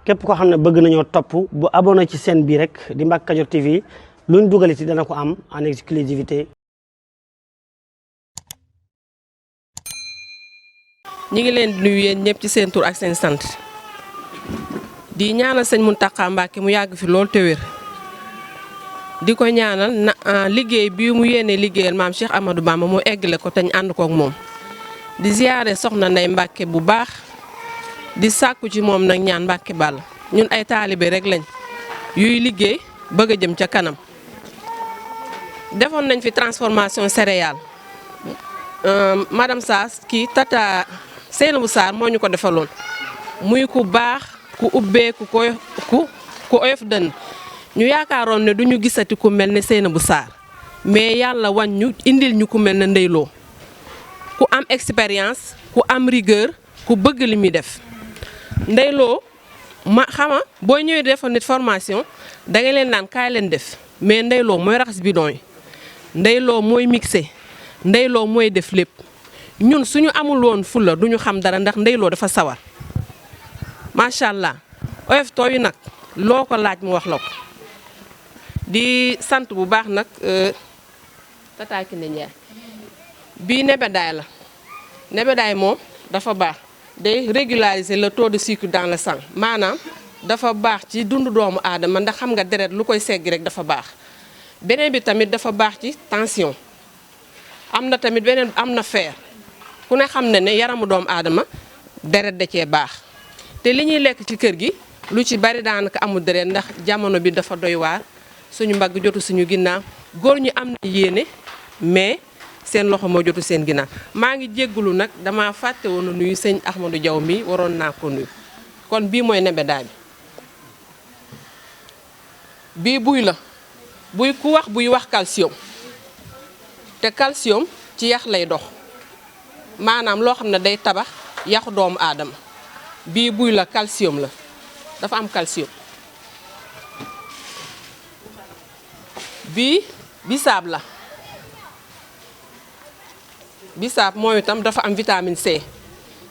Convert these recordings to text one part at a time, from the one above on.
képp koo xam ne bëgg nañoo topp bu abonné ci chaîne bi rek di Mbacke Kadior TV luñ dugal ci dana ko am en exclusivité. ñi ngi leen di nuyu yéen ñëpp ci seen tur ak seen sant di ñaanal sëñ Mountakha Mbacké mu yàgg fi lool te wér di ko ñaanal na liggéey bi mu yéene liggéeyal maam Cheikh Amadou Bamba mu eggale ko te ñu ànd kook moom di ziyaare soxna Ndey Mbacké bu baax di sàkku ci moom nag ñaan Mbacké Balla ñun ay taalibe rek lañ yuy liggéey bëgg a jëm ca kanam defoon nañ fi transformation céréale madame Sass kii tata Seynabou Sarr moo ñu ko defaloon muy ku baax ku ubbeeku ku oyof dënn ñu yaakaaroon ne duñu gisati ku mel ne Seynabou Sarr mais yàlla wan ñu indil ñu ku mel ne Ndeye Lo ku am expérience ku am rigueur ku bëgg li muy def Ndeye Lo ma xama boo ñëwee defoon nit formation da nga leen naan kaay leen def mais Ndeye Lo mooy raxas bidon yi Ndeye Lo mooy mixé Ndeye Lo mooy def lépp ñun suñu amul woon fulla duñu xam dara ndax Ndeye Lo dafa sawar macha allah oyof tooy nag loo ko laaj mu wax la ko di sant bu baax nag Tata Kiné Ndiaye bii nebedaay la nebedaay moom dafa baax day régulariser le taux de sucre dans le sang maanaam dafa baax ci dundu doomu aadama ndax xam nga deret lu koy segg rek dafa baax beneen bi tamit dafa baax ci tension am na tamit beneen am na fer ku ne xam ne yaramu doomu aadama deret da cee baax te li ñuy lekk ci kër gi lu ci bari daanaka amul deret ndax jamono bi dafa doy waar suñu mbagg jotu suñu ginnaaw góor ñi am na yéene mais seen loxo moo jotu seen ginnaaw maa ngi jéggulu nag dama fàtte woon a nuyu sëñ Ahmadou Diaw mi waroon naa ko nuyu kon bii mooy nebedaay bi bii buy la buy ku wax buy wax calcium te calcium ci yax lay dox maanaam loo xam ne day tabax yaxu doomu aadama bii buy la calcium la dafa am calcium bii bisaab la bisaab mooy itam dafa am vitamine C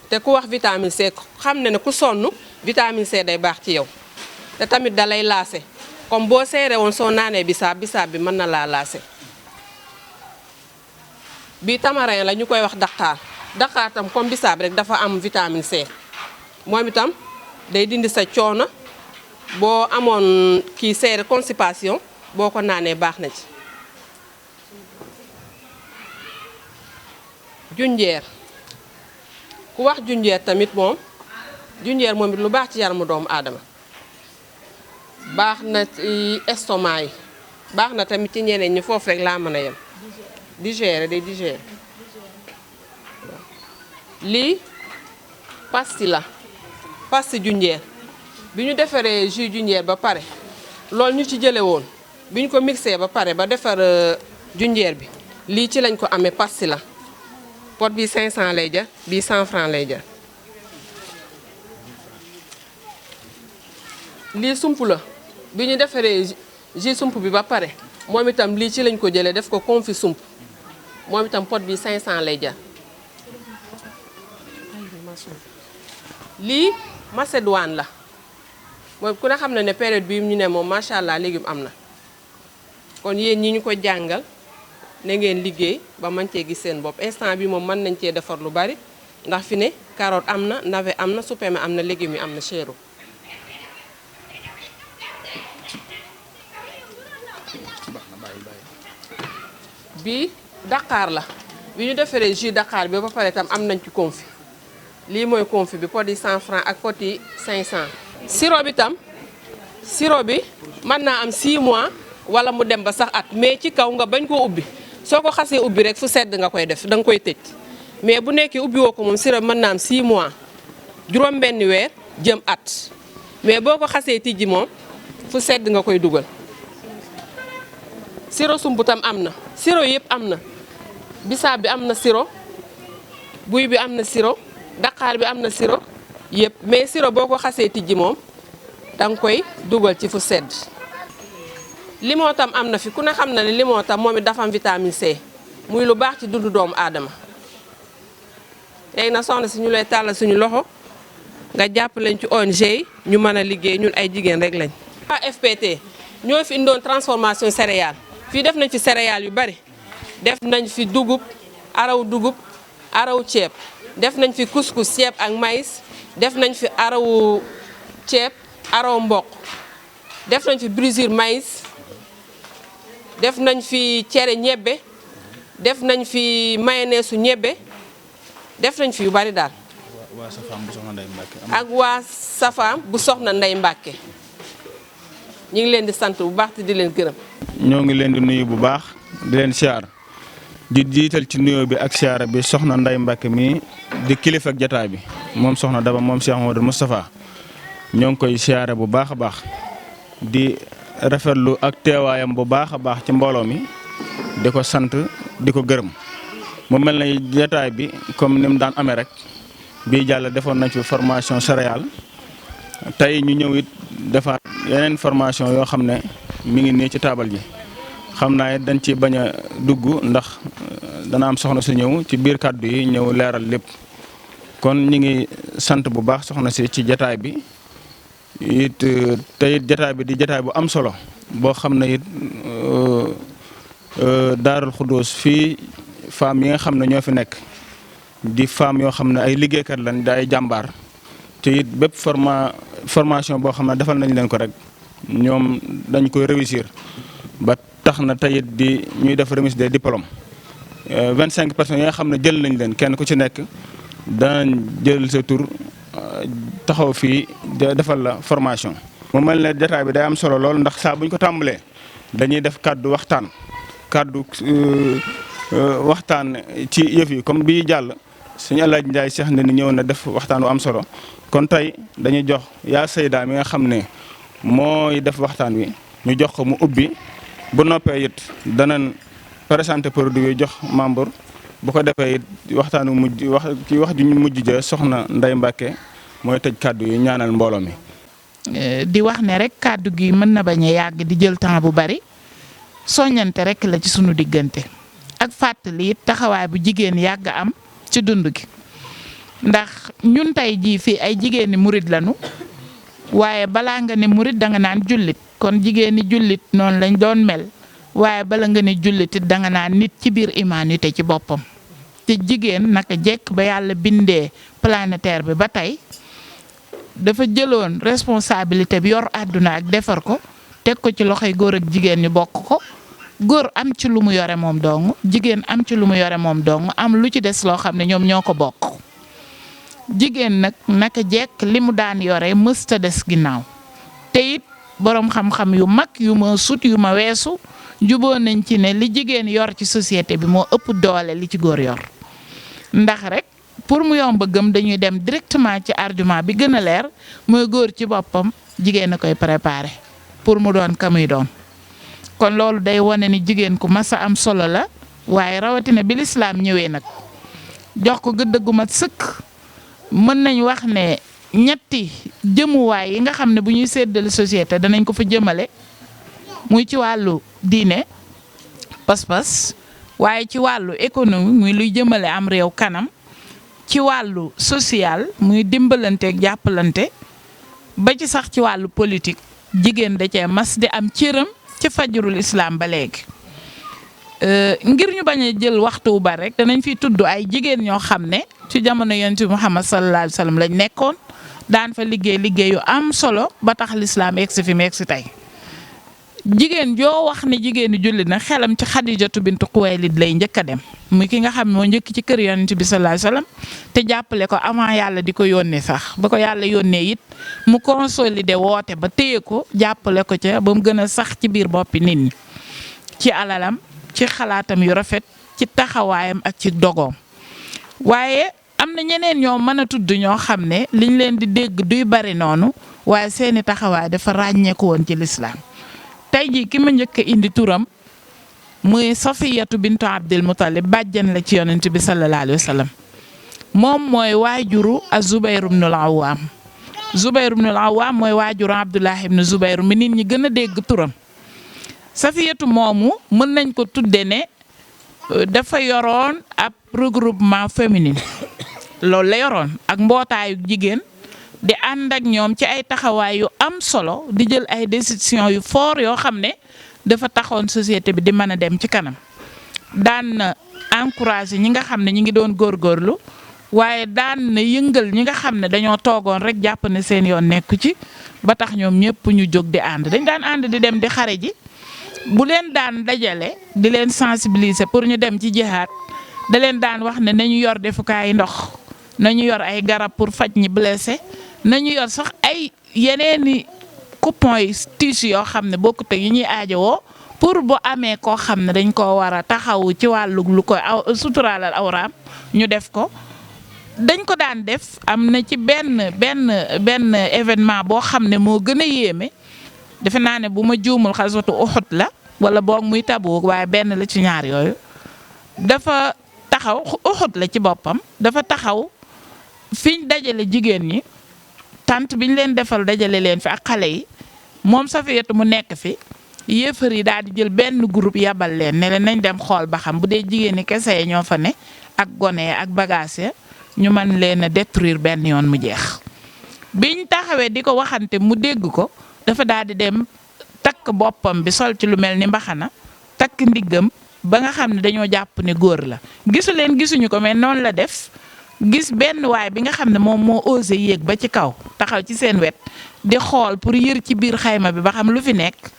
te ku wax vitamine C xam ne ku sonn vitamine C day baax ci yow te tamit da lay laase comme boo seere woon soo naanee bisaab bi mën na laa laase bii tamarin la ñu koy wax daqaar tam comme bisaab rek dafa am vitamine C moom itam day dindi sa coono boo amoon kii seere constipation boo ko naanee baax na ci junjeer ku wax junjeer tamit moom junjeer moom it lu baax ci yaramu doomu aadama baax na ci estomac yi baax na tamit ci ñeneen ñi foofu rek laa mën a yem digérer day digérer lii pasti la pasti junjeer bi ñu defaree jus junjeer ba pare loolu ñu ci jële woon bi ñu ko mixé ba pare ba defar junjeer bi lii ci lañ ko amee pasti la pot bi 500 lay jar bii 100 francs lay jar lii sump la bi ñu defaree jus sump bi ba pare moom itam lii ci lañ ko jëlee def ko confit sump moom itam pot bi 500 lay jar lii macédoine la mooy ku ne xam ne période bii ñu ne moom macha allah légume am na kon yéen ñi ñu ko jàngal na ngeen liggéey ba mën cee gis seen bopp instant bi moom mën nañ cee defar lu bari ndax fi ne carotte am na navet am na supame am na légumes yi am na chéro bii daqaar la bi ñu defaree jus daqaar bi ba pare tam am nañ ci confit lii mooy confit bi pot yi 100 francs ak pot yi 500 sirop bi tam sirop bi mën naa am 6 mois wala mu dem ba sax at mais ci kaw nga bañ koo ubbi soo ko xasee ubbi rek fu sedd nga koy def da nga koy tëj mais bu nekkee ubbi woo ko moom sirop mën naa am 6 mois juróom benn weer jëm at mais boo ko xasee tijji moom fu sedd nga koy dugal sirop sump tam am na sirop yëpp am na bisaab bi am na sirop buy bi am na sirop daqaar bi am na sirop yëpp mais sirop boo ko xasee tijji moom danga koy dugal ci fu sedd limon tam am na fi ku ne xam na ne limon tam moom it dafa am vitamine C muy lu baax ci dundu doomu aadama léegi na soxna si ñu lay tàllal suñu loxo nga jàppale ci ONG yi ñu mën a liggéey ñun ay jigéen rek lañ. waa FPT ñoo fi indoon transformation céréale fii def nañ fi céréales yu bari def nañ fi dugub araw ceeb def nañ fi couscous ceeb ak maïs def nañ fi arawu ceeb araw mboq def nañ fi brisure maïs def nañ fi cere ñebbe def nañ fi mayonnaise ñebbe def nañ fi yu bari daal. waa Safaam bu soxna Ndeye Mbacke. ak waa Safaam bu soxna Ndeye Mbacke ñu ngi leen di sant bu baax te di leen gërëm. ñoo ngi leen di nuyu bu baax di leen siyaar di jiital ci nuyoo bi ak siyaara bi soxna Ndeye Mbacke mi di kilifa ak jataay bi moom soxna Daba moom Cheikh Mouhamadou Moustapha ñoo ngi koy siyaare bu baax a baax di rafetlu ak teewaayam bu baax a baax ci mbooloo mi di ko sant di ko gërëm mu mel ne jataay bi comme ni mu daan amee rek bii jàll defoon nañ fi formation céréale tey ñu ñëw it defaat yeneen formation yoo xam ne mi ngi nii ci taabal ji xam naa it dañ ci bañ a dugg ndax dana am soxna su ñëw ci biir kàddu yi ñëw leeral lépp kon ñu ngi sant bu baax soxna si ci jataay bi it te it jataay bi di jataay bu am solo boo xam ne it Daarul Xuddoos fii femmes yi nga xam ne ñoo fi nekk di femmes yoo xam ne ay liggéeykat lañ di ay jàmbaar te it bépp formation boo xam ne defal nañ leen ko rek ñoom dañ koy réussir ba tax na tey it di ñuy def remise des diplômes 25 personnes yi nga xam ne jël nañ leen kenn ku ci nekk danañ jël sa tur taxaw fii defal la formation. mu mel ne jotaay bi day am solo lool ndax saa bu ñu ko tàmbalee dañuy def kàddu waxtaan ci yëf yi comme bii jàll suñu El Hadj Ndiaye Cheikh ne ni ñëw na def waxtaan wu am solo kon tey dañuy jox yaa Seyda mi nga xam ne mooy def waxtaan wi ñu jox ko mu ubbi bu noppee it danañ présenter produit yi jox membre bu ko defee it waxtaanu mujj wax ju mujj ja soxna Ndeye Mbacke mooy tëj kàddu yi ñaanal mbooloo mi. di wax ne rek kàddu gi mën na bañ a yàgg di jël temps bu bari soññante rek la ci sunu diggante ak fàttali it taxawaay bu jigéen yàgg am ci dund gi ndax ñun tey jii fii ay jigéeni murit lañu waaye balaa nga ne murit danga naan jullit kon jigéeni jullit noonu lañ doon mel waaye bala nga ne jullit it danga naan nit ci biir humanité ci boppam te jigéen naka jekk ba yàlla bindee planétaire bi ba tey dafa jëloon responsabilité bi yor àdduna ak defar ko teg ko ci loxoy góor ak jigéen ñu bokk ko góor am ci lu mu yore moom dong jigéen am ci lu mu yore moom dong am lu ci des loo xam ne ñoom ñoo ko bokk jigéen nag naka jekk li mu daan yore mësta des ginnaaw te it boroom xam-xam yu mag yu ma sut yu ma weesu juboo nañ ci ne li jigéen yor ci société bi moo ëpp doole li ci góor yor ndax rek pour mu yomb gëm dañuy dem directement ci argument bi gën a leer mooy góor ci boppam jigéen a koy préparé pour mu doon ka muy doon kon loolu day wane ni jigéen ku mas a am solo la waaye rawatina bi lislaam ñëwee nag jox ko gëdd gu mat sëkk mën nañ wax ne ñetti jëmuwaay yi nga xam ne bu ñuy séddale société danañ ko fa jëmale muy ci wàllu diine pas-pas waaye ci wàllu économie muy luy jëmale am réew kanam ci wàllu social muy dimbalante ak jàppalante ba ci sax ci wàllu politique jigéen da cee mas di am cëram ci fajrul islam ba léegi ngir ñu bañ a jël waxtu wu bari rek danañ fi tudd ay jigéen ñoo xam ne ci jamono yonent bi Muhammad sallallahu alayhi wa sallam lañ nekkoon daan fa liggéey yu am solo ba tax lislaam egsi fi mu egsi tey jigéen joo wax ne jigéenu jullit na xelam ci Xadijatu bintu Xuwaylid lay njëkk a dem muy ki nga xam ne moo njëkk ci kër yonent bi sallallahu alayhi wa sallam te jàppale ko avant yàlla di ko yónnee sax ba ko yàlla yónnee it mu consolidé woote ba téye ko jàppale ko ca ba mu gën a sax ci biir boppi nit ñi ci alalam ci xalaatam yu rafet ci taxawaayam ak ci dogoom waaye am na ñeneen ñoo mën a tudd ñoo xam ne liñ leen di dégg duy bari noonu waaye seeni taxawaay dafa ràññeeku woon ci lislaam tey jii ki ma njëkk a indi turam muy Safiyatu bintu Abdul Muttalib bàjjan la ci yonent bi sallallahu alayhi wa sallam moom mooy waajuru a Zubayr ibnul Awaam Zubayr ibnul Awaam mooy waajuru Abdullah ibnu Zubayr mi nit ñi gën a dégg turam Safiyatu moomu mën nañ ko tudde ne dafa yoroon ab regroupement féminin loolu la yoroon ak mbootaayu jigéen di ànd ak ñoom ci ay taxawaay yu am solo di jël ay décision yu fort yoo xam ne dafa taxoon société bi di mën a dem ci kanam daan na encouragé ñi nga xam ne ñi ngi doon góorgóorlu waaye daan na yëngal ñi nga xam ne dañoo toogoon rek jàpp ne seen yoon nekku ci ba tax ñoom ñëpp ñu jóg di ànd dañ daan ànd di dem di xare ji bu leen daan dajale di leen sensibiliser pour ñu dem ci jihaad da leen daan wax ne nañu yor defukaayu ndox nañu yor ay garab pour faj ñi blessé nañu yor sax ay yeneeni coupons yi tiges yoo xam ne bokkut ak yi ñuy aajowoo pour bu amee koo xam ne dañ koo war a taxawu ci wàllu lu koy suturaalal awraam ñu def ko. dañ ko daan def am na ci benn événement boo xam ne moo gën a yéeme defe naa ne bu ma juumul xaswatu Uhud la wala boog muy Tabuk waaye benn la ci ñaar yooyu dafa taxaw Uhud la ci boppam dafa taxaw fiñ dajale jigéen ñi tant biñ leen defal dajale leen fi ak xale yi moom Safiyatu mu nekk fi yéefar yi daal di jël benn groupe yabal leen ne leen nañ dem xool ba xam bu dee jigéen ñi kese yi ñoo fa ne ak gone ak bagage ñu mën leen a détruire benn yoon mu jeex biñ taxawee di ko waxante mu dégg ko dafa daal di dem takk boppam bi sol ci lu mel ni mbaxana takk ndiggam ba nga xam ne dañoo jàpp ne góor la gisu leen gisuñu ko mais noonu la def gis benn waay bi nga xam ne moom moo osé yéeg ba ci kaw taxaw ci seen wet di xool pour yër ci biir xayma bi ba xam lu fi nekk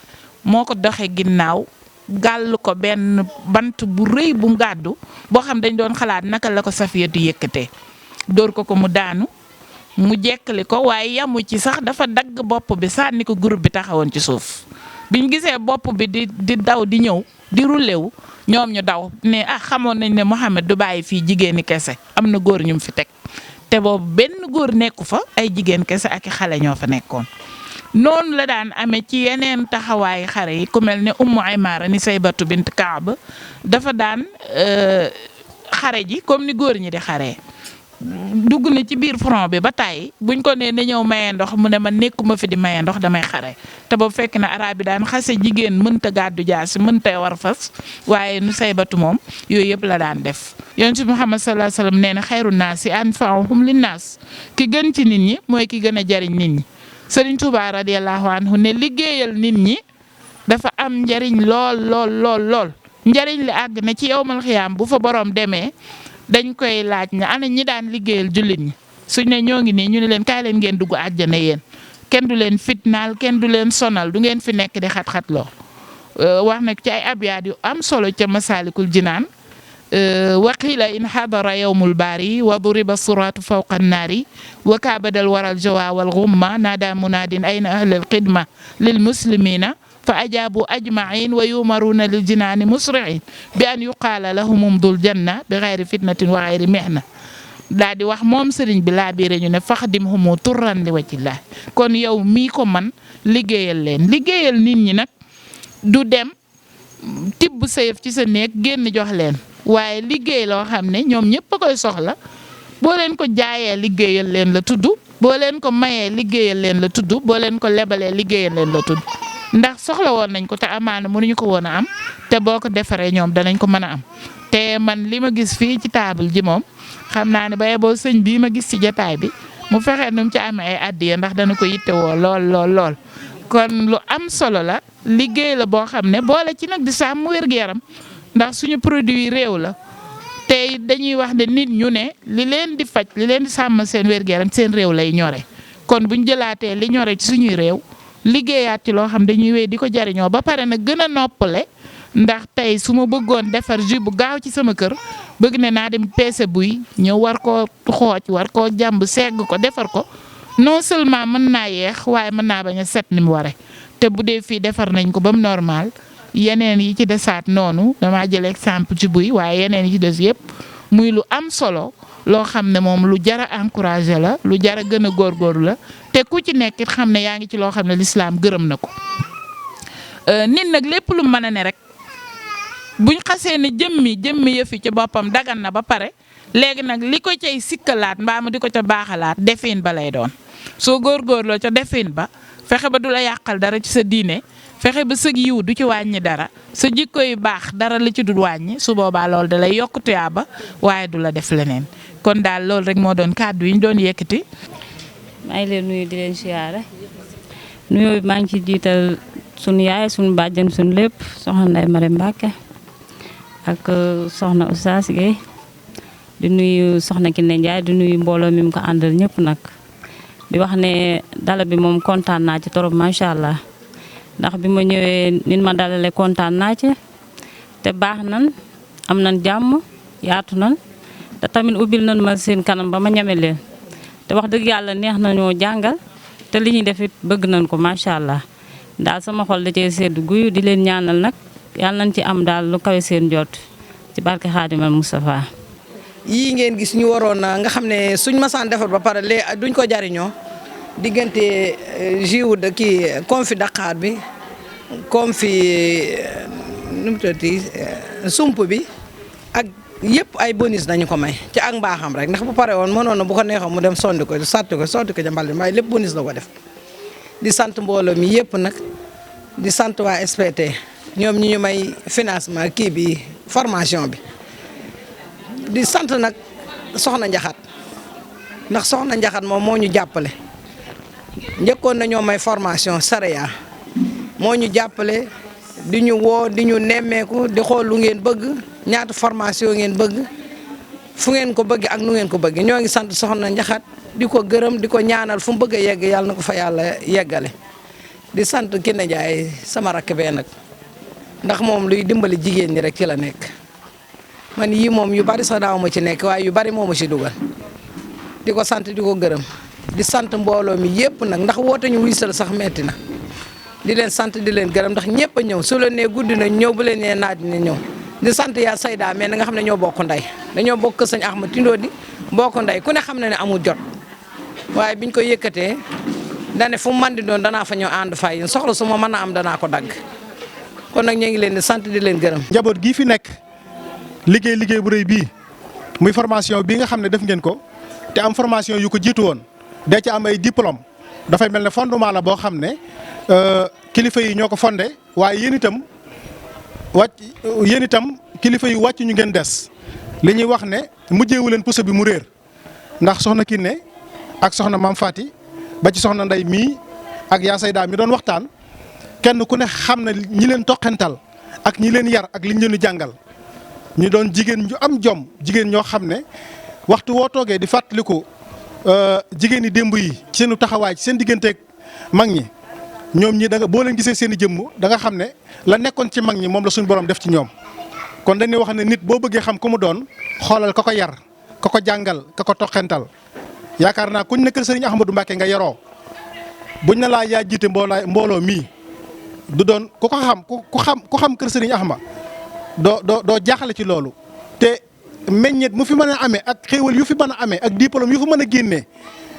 moo ko doxee ginnaaw gàll ko benn bant bu rëy bu gàddu boo xam dañ doon xalaat naka la ko Safiyatu yëkkatee dóor ko mu daanu mu jekkali ko waaye yamu ci sax dafa dagg bopp bi sànni ko groupe bi taxawoon ci suuf biñ gisee bopp bi di daw di ñëw di roulewu ñoom ñu daw ne xamoon nañ ne Mouhamed du bàyyi fii jigéeni kese am na góor ñu fi teg te boobu benn góor nekku fa ay jigéen kese ak i xale ñoo fa nekkoon. noonu la daan amee ci yeneen taxawaayu xare yi ku mel ne Ummu Aymaara ni Saybatu bint Kaab dafa daan xare ji comme ni góor ñi di xaree. dugg na ci biir front bi ba tàyyi buñ ko nee na ñëw maye ndox mu ne man nekkuma fi di maye ndox damay xare te boobu fekk na arab bi daan xase jigéen mënta gàddu jaasi mënta war fas waaye nu Saybatu moom yooyu yëpp la daan def. Yonent bi Muhammad sallallahu alayhi wasallam nee na xayru naasi anfa'uhum linnaas ki gën ci nit ñi mooy ki gën a jariñ nit ñi. Sëriñ Tuubaa radiyallahu anhu ne liggéeyal nit ñi dafa am njariñ lool njariñ li àgg na ci yawmal xiyaam bu fa borom demee. dañ koy laaj ne ana ñi daan liggéeyal jullit ñi suñ ne ñoo ngi nii ñu ne leen kaay leen ngeen dugg àjjana yéen kenn du leen fitnaal kenn du leen sonal du ngeen fi nekk di xat-xatloo wax nag ci ay abyaat yu am solo ca Masaalikul Jinaan wa qiila in xadara yawmul baari wa duriba suraatu fawqa annaari wa kaabadal waral jawaa wal gumma naada munaadin ayna ahlal xidma lil muslimina fa ajaabu ajmain wa yumaruuna lil jinaani musriin bi an yuqaala lahum umdul janna bi xayri fitnatin wa xayri mihna daa di wax moom sëriñ bi laa biire ñu ne faxdim humu turran li wajillah kon yow mii ko man liggéeyal leen liggéeyal nit ñi nag du dem tibb sa yëf ci sa néeg génn jox leen waaye liggéey loo xam ne ñoom ñëpp a koy soxla boo leen ko jaayee liggéeyal leen la tudd boo leen ko mayee liggéeyal leen la tudd boo leen ko lebalee liggéeyal leen la tudd ndax soxla woon nañ ko te amaana mënuñu ko woon a am te boo ko defaree ñoom danañ ko mën a am te man li ma gis fii ci table ji moom xam naa ne ba boo sëñ bii ma gis ci jotaay bi mu fexe nu mu ci amee ay addiya ndax dana ko yittewoo lool kon lu am solo la liggéey la boo xam ne boole ci nag di sàmm wér-gu-yaram ndax suñu produit réew la te dañuy wax ne nit ñu ne li leen di faj li leen di sàmm seen wér-gu-yaram seen réew lay ñore kon buñ jëlaatee li ñore ci suñuy réew liggéeyaat ci loo xam dañuy wéy di ko jariñoo ba pare nag gën a noppale ndax tey su ma bëggoon defar jus bu gaaw ci sama kër bëgg ne naa dem peese buy ñëw war koo xooj war koo jàmb segg ko defar ko non seulement mën naa yeex waaye mën naa bañ a set ni mu ware te bu dee fii defar nañ ko ba mu normal yeneen yi ci desaat noonu damaa jël exemple ci buy waaye yeneen yi ci des yëpp muy lu am solo loo xam ne moom lu jara encouragé la lu jara gën a góorgóorlu la te ku ci nekk it xam ne yaa ngi ci loo xam ne lislaam gërëm na ko nit nag lépp lu mën a ne rek buñ xasee ne jëmmi yëfi ci boppam dagan na ba pare léegi nag li ko cay sikkalaat mbaa mu di ko ca baaxalaat defin ba lay doon soo góorgóorloo ca defin ba fexe ba du la yàqal dara ci sa diine fexe ba sëg yiw du ci wàññi dara sa jikko yu baax dara la ci dul wàññi su boobaa loolu da lay yokk tuyaaba waaye du la def leneen kon daal loolu rek moo doon kàddu yi ñu doon yëkkati. maa ngi leen nuyu di leen siyaare nuyoo bi maa ngi ci jiital sunu yaay sunu bàjjen sunu lépp soxna Ndeye Marème Mbacke ak soxna Oustaz Gueye di nuyu soxna Kiné Ndiaye di nuyu mbooloo mi mu ko àndal ñëpp nag di wax ne dala bi moom kontaan naa ci torop macha allah ndax bi ma ñëwee nit ma dalale kontaan naa ci te baax nan am nan jàmm yaatu nan te tamit ubbil nan ma seen kanam ba ma ñeme leen te wax dëgg yàlla neex nañoo jàngal te li ñuy def it bëgg nañ ko macha allah daal sama xol da cee seddu guyu di leen ñaanal nag yàlla nañ ci am daal lu kawe seen jot ci barke Xaadimal Moustapha. yii ngeen gis ñu waroon na nga xam ne suñ masaan defar ba pare lee duñ ko jariñoo diggante jiwu de kii konfi Dakar bi konfi nu mu tuddati sump bi ak yëpp ay bonus nañu ko may ci ak mbaaxam rek ndax bu pare woon mënoon na bu ko neexoon mu dem sotti ko ca mbal mi waaye lépp bonus la ko def di sant mbooloo mi yëpp nag di sant waa SPT ñoom ñi ñu may financement kii bi formation bi di sant nag soxna Njaxat ndax soxna Njaxat moom moo ñu jàppale njëkkoon na ñoo may formation Sareya moo ñu jàppale di ñu woo di ñu nemmeeku di xool lu ngeen bëgg ñaata formation ngeen bëgg fu ngeen ko bëgg ak nu ngeen ko bëgg ñoo ngi sant soxna Njaxat di ko gërëm di ko ñaanal fu mu bëgg a yegg yàlla na ko fa yàlla yeggale di sant Kiné Ndiaye sama rakk bee nag ndax moom luy dimbali jigéen ñi rek ci la nekk man yii moom yu bari sax daaw ma ci nekk waaye yu bari moo ma ci dugal di ko sant di ko gërëm di sant mbooloo mi yëpp nag ndax woote ñu wiisal sax metti na di leen sant di leen gërëm ndax ñëpp a ñëw su la nee guddi na ñëw bu leen nee naaj na ñëw di sant yaa Sayda mais nga xam ne ñoo bokk ndey dañoo bokk sëñ Ahmad Tindodi bokk ndey ku ne xam na ne amul jot waaye biñ ko yëkkatee dane fu mu mën di doon danaa fa ñëw ànd fay yéen soxla su ma mën a am danaa ko dagg kon nag ñu ngi leen di sant di leen gërëm. njaboot gii fi nekk liggéey bu rëy bii muy formation bii nga xam ne def ngeen ko te am formation yu ko jiitu woon da ci am ay diplôme dafay mel ne fondement la boo xam ne kilifa yi ñoo ko fondé waaye yéen itam kilifa yi wàcc ñu ngeen des li ñuy wax ne mujjeewu leen puso bi mu réer ndax soxna Kiné ak soxna Mame Fati ba ci soxna Ndey mii ak yaa Sayda mi doon waxtaan kenn ku ne xam na ñi leen toqental ak ñi leen yar ak liñ leen di jàngal ñu doon jigéen ñu am jom jigéen ñoo xam ne waxtu woo toogee di fàttaliku jigéen ñi démb yi seenu taxawaay ci seen digganteeg mag ñi ñoom ñi da nga boo leen gisee seen i jëmm da nga xam ne la nekkoon ci mag ñi moom la suñu borom def ci ñoom. kon dañuy wax ne nit boo bëggee xam ku mu doon xoolal ka ko yar ka ko jàngal ka ko toqental yaakaar naa kuñ ne kër Serigne Ahmadou Mbacké nga yaroo buñ na laa yaa jiite mbooloo mii du doon ku xam kër Serigne Ahma doo jaaxale ci loolu te meññeet mu fi mën a amee ak xéewal yu fi mën a amee ak diplôme yu fi mën a génnee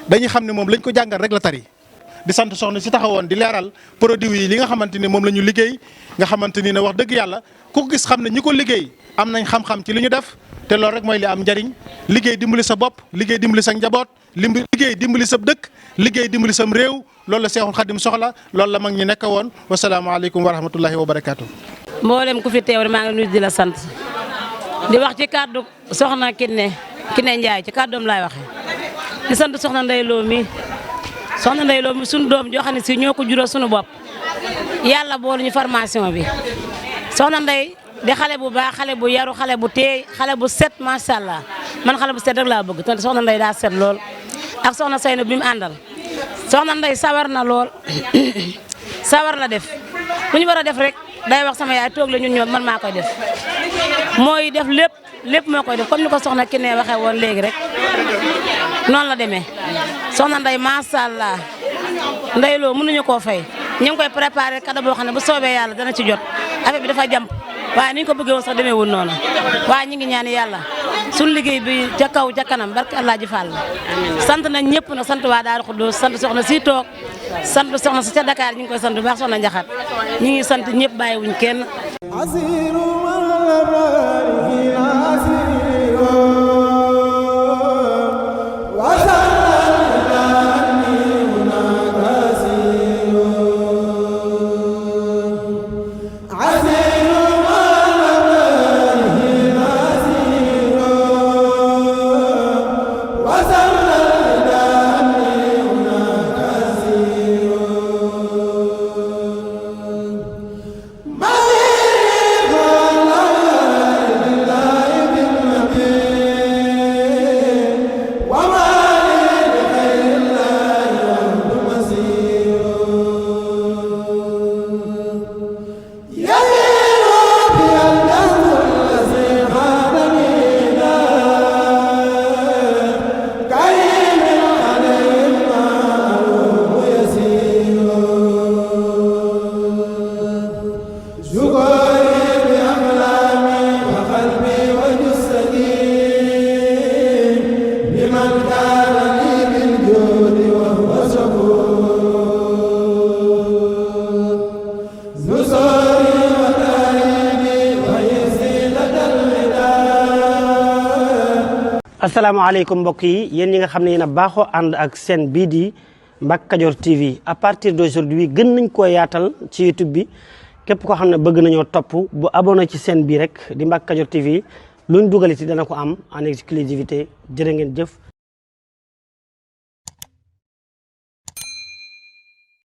dañuy xam ne moom lañ ko jàngal rek la tari. di sant soxna si taxawoon di leeral produit yi li nga xamante ni moom la ñu liggéey nga xamante ni ne wax dëgg yàlla ku ko gis xam ne ñi ko liggéey am nañ xam-xam ci li ñu def te loolu rek mooy li am njariñ liggéey dimbali sa bopp liggéey dimbali sa njaboot liggéey dimbali sa dëkk liggéey dimbali sam réew loolu la Seexul Xadim soxla loolu la mag ñi nekk woon wasalaamaaleykum wa rahmatullahi wa barakaatu. mboolem ku fi teew maa ngi nuyu di la sant di wax ci kàddu soxna Kiné Ndiaye ci kàddoom laay waxee di sant soxna Ndeye Lo mi soxna Ndeye Lo mi suñu doom joo xam ne si ñoo ko jural suñu bopp yàlla boolu ñu formation bi soxna Ndeye di xale bu baax xale bu yaru xale bu teey xale bu set macha allah man xale bu set rek laa bëgg te soxna Ndeye daa set lool ak soxna Seyna bi mu àndal soxna Ndeye sawar na lool sawar la def lu ñu war a def rek day wax sama yaay toog la ñun ñoom man maa koy def mooy def lépp moo koy def comme ni ko soxna Kiné waxee woon léegi rek noonu la demee soxna Ndeye macha allah Ndeye Lo mënuñu koo fay ñu ngi koy préparé cadeau boo xam ne bu soobee yàlla dana ci jot affaire bi dafa jàmp waaye ni ñu ko bëggee woon sax demeewul noonu waaye ñu ngi ñaan yàlla suñu liggéey bi ca kaw ca kanam barke Allah ji Fall sant nañ ñëpp nag sant waa Daaru Xudoos sant soxna si toog sant soxna si ca Dakar ñu ngi koy sant bu baax soxna Njaxat ñu ngi sant ñëpp bàyyiwuñ kenn asalaamaaleykum mbokk yi yéen ñi nga xam ne yéen a baaxoo ànd ak seen bii di Mbacke Kadior TV à partir d'aujourd'hui gën nañ koo yaatal ci YouTube bi képp koo xam ne bëgg nañoo topp bu abonné ci seen bii rek di Mbacke Kadior TV luñ dugaliti dana ko am en exclusivité jërë ngeen jëf